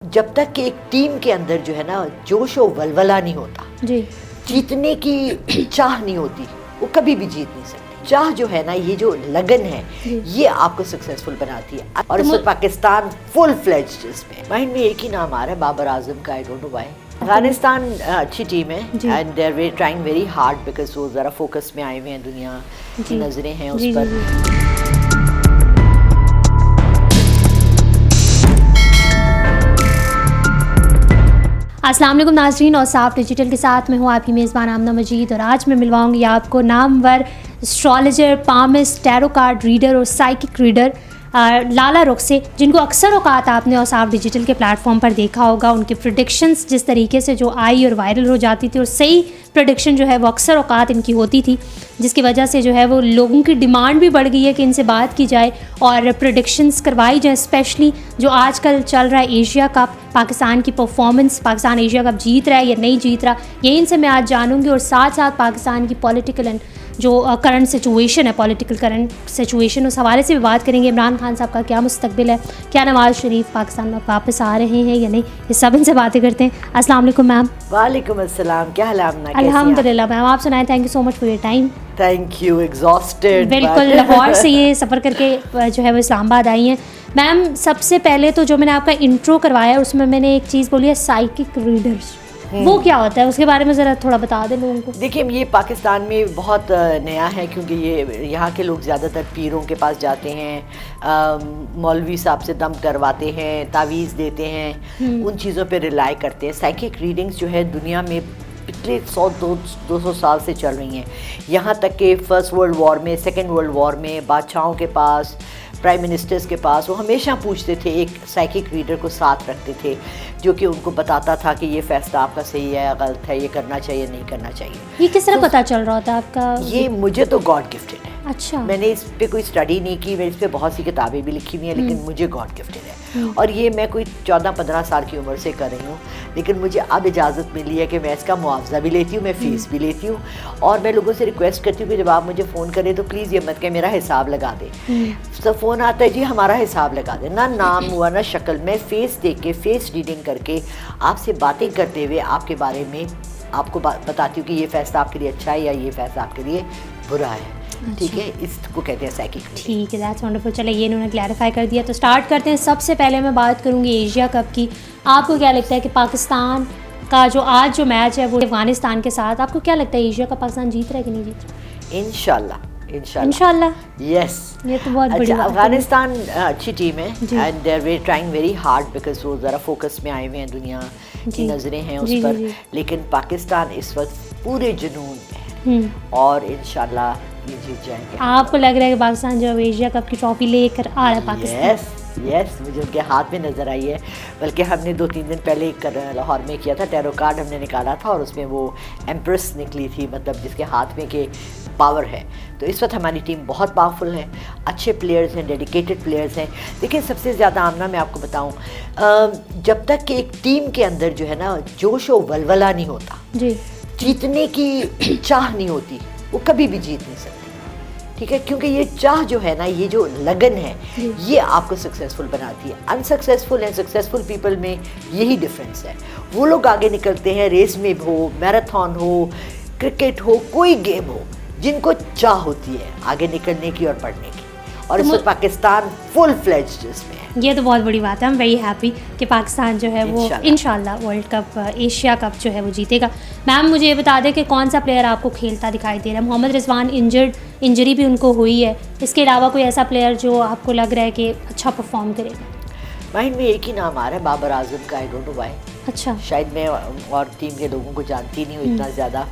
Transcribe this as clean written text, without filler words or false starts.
जब तक कि एक टीम के अंदर जो है ना जोश और वलवला नहीं होता जी, जीतने की चाह नहीं होती, वो कभी भी जीत नहीं सकती। चाह जो है ना, ये जो लगन है, ये आपको सक्सेसफुल बनाती है। और इस वक्त पाकिस्तान फुल फ्लेज्ड इसमें, माइंड में एक ही नाम आ रहा है, बाबर आजम का। I don't know why. Afghanistan अच्छी टीम है and they are trying very hard because वो ज़रा फोकस में आए हुए हैं, दुनिया की नज़रें हैं उस पर। अस्सलाम वालेकुम नाज़रीन, और साफ डिजिटल के साथ मैं हूँ आपकी मेज़बान आमना मजीद। और आज मैं मिलवाऊंगी आपको Namvar astrologer, palmist, tarot card reader और साइकिक रीडर लाला रुख से, जिनको अक्सर औकात आपने और साफ डिजिटल के प्लेटफॉर्म पर देखा होगा। उनके प्रेडिक्शंस जिस तरीके से जो आई और वायरल हो जाती थी, और सही प्रेडिक्शन जो है वो अक्सर औकात इनकी होती थी, जिसकी वजह से जो है वो लोगों की डिमांड भी बढ़ गई है कि इनसे बात की जाए और प्रेडिक्शंस करवाई जाए। स्पेशली जो आजकल चल रहा है एशिया कप, पाकिस्तान की परफॉर्मेंस, पाकिस्तान एशिया कप जीत रहा है या नहीं जीत रहा, यही इनसे मैं आज जानूंगी। और साथ साथ पाकिस्तान की पॉलिटिकल एंड जो करंट सिचुएशन है, पॉलिटिकल करंट सिचुएशन, उस हवाले से भी बात करेंगे। इमरान खान साहब का क्या मुस्तकबिल है, क्या नवाज शरीफ पाकिस्तान में वापस आ रहे हैं या नहीं, ये सब इनसे बातें करते हैं। अस्सलाम वालेकुम मैम। वालेकुम अस्सलाम, क्या हाल है? अल्हम्दुलिल्लाह मैम, आप सुनाएं। Thank you so much for your time. Thank you. Exhausted. बिल्कुल, लाहौर से ये सफ़र करके जो है वो इस्लामाबाद आई हैं। मैम सबसे पहले तो जो मैंने आपका इंट्रो करवाया उसमें मैंने एक चीज़ बोली है, साइकिक रीडर्स, वो क्या होता है, उसके बारे में ज़रा थोड़ा बता दें लोगों को। देखिए, ये पाकिस्तान में बहुत नया है, क्योंकि ये यहाँ के लोग ज़्यादातर पीरों के पास जाते हैं, मौलवी साहब से दम करवाते हैं, तावीज़ देते हैं, उन चीज़ों पे रिलाई करते हैं। साइकिक रीडिंग्स जो है दुनिया में पिछले 100-200 साल से चल रही हैं। यहाँ तक कि फ़र्स्ट वर्ल्ड वॉर में, सेकेंड वर्ल्ड वॉर में बादशाहों के पास, प्राइम मिनिस्टर्स के पास वो हमेशा पूछते थे, एक साइकिक रीडर को साथ रखते थे, जो कि उनको बताता था कि ये फैसला आपका सही है या गलत है, ये करना चाहिए नहीं करना चाहिए। ये किस तरह पता चल रहा था आपका? ये मुझे तो गॉड गिफ्टेड है। अच्छा। मैंने इस पे कोई स्टडी नहीं की, मैंने इस पे बहुत सी किताबें भी लिखी हुई हैं, लेकिन मुझे गॉड गिफ्टेड है। और ये मैं कोई 14-15 साल की उम्र से कर रही हूँ, लेकिन मुझे अब इजाज़त मिली है कि मैं इसका मुआवजा भी लेती हूँ, मैं फ़ीस भी लेती हूँ। और मैं लोगों से रिक्वेस्ट करती हूँ कि जब आप मुझे फ़ोन करें तो प्लीज़ ये मत कहें मेरा हिसाब लगा दें। तो फ़ोन आता है, जी हमारा हिसाब लगा दें, ना नाम हुआ ना शक्ल, मैं फ़ेस देख के, फ़ेस रीडिंग करके आपसे बातें करते हुए आपके बारे में आपको बताती हूँ कि ये फ़ैसला आपके लिए अच्छा है या ये फ़ैसला आपके लिए बुरा है। ठीक है, इसको कहते हैं साइकिक। ठीक है, दैट्स वंडरफुल। चलिए, ये इन्होंने क्लैरिफाई कर दिया, तो स्टार्ट करते हैं। सबसे पहले मैं बात करूँगी एशिया कप की। आपको क्या लगता है कि पाकिस्तान का जो आज जो मैच है वो अफगानिस्तान के साथ, आपको क्या लगता है एशिया कप पाकिस्तान जीत रहा है कि नहीं जीत रहा? इंशाल्लाह यस। ये तो बहुत बड़ी बात है। अफगानिस्तान अच्छी टीम है and they are trying very hard because वो ज़रा फोकस में आए हुए हैं, दुनिया की नज़रें हैं उस पर। लेकिन पाकिस्तान इस वक्त पूरे जुनून में है और इंशाल्लाह ये जीत जाएंगे। आपको लग रहा है कि पाकिस्तान जो एशिया कप की ट्रॉफी लेकर आ रहा है पाकिस्तान? यस, मुझे उनके हाथ में नज़र आई है। बल्कि हमने 2-3 दिन पहले लाहौर में किया था, टैरो कार्ड हमने निकाला था और उसमें वो एम्प्रेस निकली थी, मतलब जिसके हाथ में के पावर है। तो इस वक्त हमारी टीम बहुत पावरफुल है, अच्छे प्लेयर्स हैं, डेडिकेटेड प्लेयर्स हैं। लेकिन सबसे ज़्यादा आमना मैं आपको बताऊं, जब तक कि एक टीम के अंदर जो है ना जोश और वलवला नहीं होता जी, जीतने की चाह नहीं होती, वो कभी भी जीत नहीं सकती। ठीक है, क्योंकि ये चाह जो है ना, ये जो लगन है, ये आपको सक्सेसफुल बनाती है। अनसक्सेसफुल एंड सक्सेसफुल पीपल में यही डिफरेंस है। वो लोग आगे निकलते हैं, रेस में हो, मैराथन हो, क्रिकेट हो, कोई गेम हो, जिनको चाह होती है आगे निकलने की और पढ़ने की। और इसमें पाकिस्तान फुल फ्लेज्ड इसमें है। ये तो बहुत बड़ी बात है। आई एम वेरी हैप्पी कि पाकिस्तान जो है वो इंशाल्लाह वर्ल्ड कप, एशिया कप जो है वो जीतेगा। मैम मुझे ये बता दें कि कौन सा प्लेयर आपको खेलता दिखाई दे रहा है? मोहम्मद रिजवान इंजरी भी उनको हुई है, इसके अलावा कोई ऐसा प्लेयर जो आपको लग रहा है कि अच्छा परफॉर्म करेगा? माइंड में एक ही नाम आ रहा है, बाबर आजम का। I don't know why. अच्छा। शायद मैं और टीम के लोगों को जानती नहीं हूँ इतना ज़्यादा।